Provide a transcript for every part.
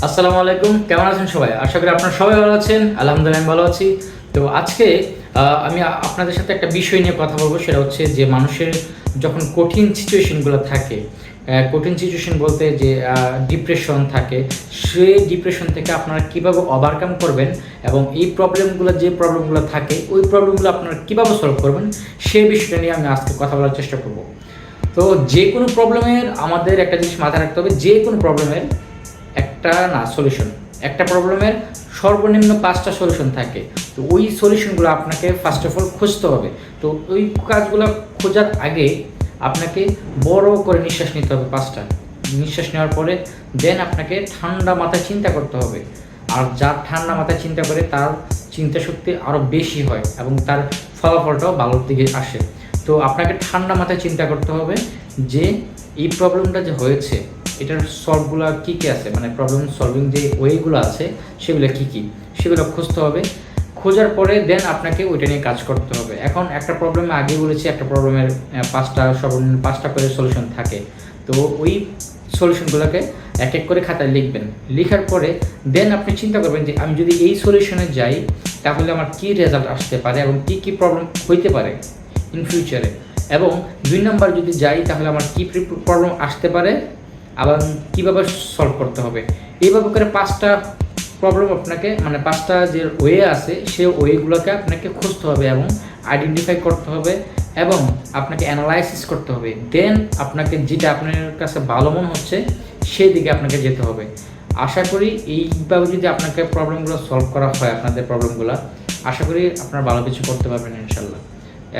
আসসালামু আলাইকুম, কেমন আছেন সবাই? আশা করি আপনারা সবাই ভালো আছেন। আলহামদুলিল্লাহ আমি ভালো আছি। তো আজকে আমি আপনাদের সাথে একটা বিষয় নিয়ে কথা বলবো, সেটা হচ্ছে যে মানুষের যখন কঠিন সিচুয়েশনগুলো থাকে, কঠিন সিচুয়েশন বলতে যে ডিপ্রেশন থাকে, সেই ডিপ্রেশন থেকে আপনারা কীভাবে ওভারকাম করবেন এবং এই প্রবলেমগুলো থাকে ওই প্রবলেমগুলো আপনারা কীভাবে সলভ করবেন সেই বিষয়টা নিয়ে আমি আজকে কথা বলার চেষ্টা করব। তো যে কোনো প্রবলেমের আমাদের একটা জিনিস মাথায় রাখতে হবে, যে কোনো প্রবলেমের একটা না সলিউশন, একটা প্রবলেমের সর্বনিম্ন 5টা সলিউশন থাকে। তো ওই সলিউশনগুলো আপনাকে ফার্স্ট অফ অল খুঁজতে হবে। তো ওই কাজগুলো খোঁজার আগে আপনাকে বড় করে নিঃশ্বাস নিতে হবে 5টা। নিঃশ্বাস নেওয়ার পরে দেন আপনাকে ঠান্ডা মাথায় চিন্তা করতে হবে। আর যার ঠান্ডা মাথায় চিন্তা করে তার চিন্তা শক্তি আরও বেশি হয় এবং তার ফলাফলটাও ভালোর দিকে আসে। তো আপনাকে ঠান্ডা মাথায় চিন্তা করতে হবে যে এই প্রবলেমটা যে হয়েছে এটার সলভগুলো কী কী আছে, মানে প্রবলেম সলভিং যে ওয়েগুলো আছে সেগুলো কী কী সেগুলো খুঁজতে হবে। খোঁজার পরে দেন আপনাকে ওইটা নিয়ে কাজ করতে হবে। এখন একটা প্রবলেমে আগেই বলেছি, একটা প্রবলেমের 5টা সর্বনিম্ন 5টা করে সলিউশন থাকে। তো ওই সলিউশনগুলোকে এক এক করে খাতায় লিখবেন। লেখার পরে দেন আপনি চিন্তা করবেন যে আমি যদি এই সলিউশনে যাই তাহলে আমার কী রেজাল্ট আসতে পারে এবং কী কী প্রবলেম হইতে পারে ইন ফিউচারে, এবং 2 নাম্বার যদি যাই তাহলে আমার কী প্রবলেম আসতে পারে আবার কীভাবে সলভ করতে হবে। এইভাবে করে 5টা প্রবলেম আপনাকে, মানে 5টা যে ওয়ে আছে সে ওয়েগুলোকে আপনাকে খুঁজতে হবে এবং আইডেন্টিফাই করতে হবে এবং আপনাকে অ্যানালাইসিস করতে হবে। দেন আপনাকে যেটা আপনার কাছে ভালো মনে হচ্ছে সেই দিকে আপনাকে যেতে হবে। আশা করি এইভাবে যদি আপনাকে প্রবলেমগুলো সলভ করা হয়, আপনাদের প্রবলেমগুলো, আশা করি আপনারা ভালো কিছু করতে পারবেন ইনশাল্লাহ,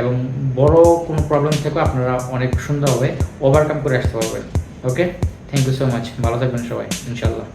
এবং বড় কোনো প্রবলেম থেকেও আপনারা অনেক সুন্দরভাবে ওভারকাম করে আসতে পারবেন। ওকে, থ্যাংক ইউ সো মাচ। ভালো থাকবেন সবাই ইনশাল্লাহ।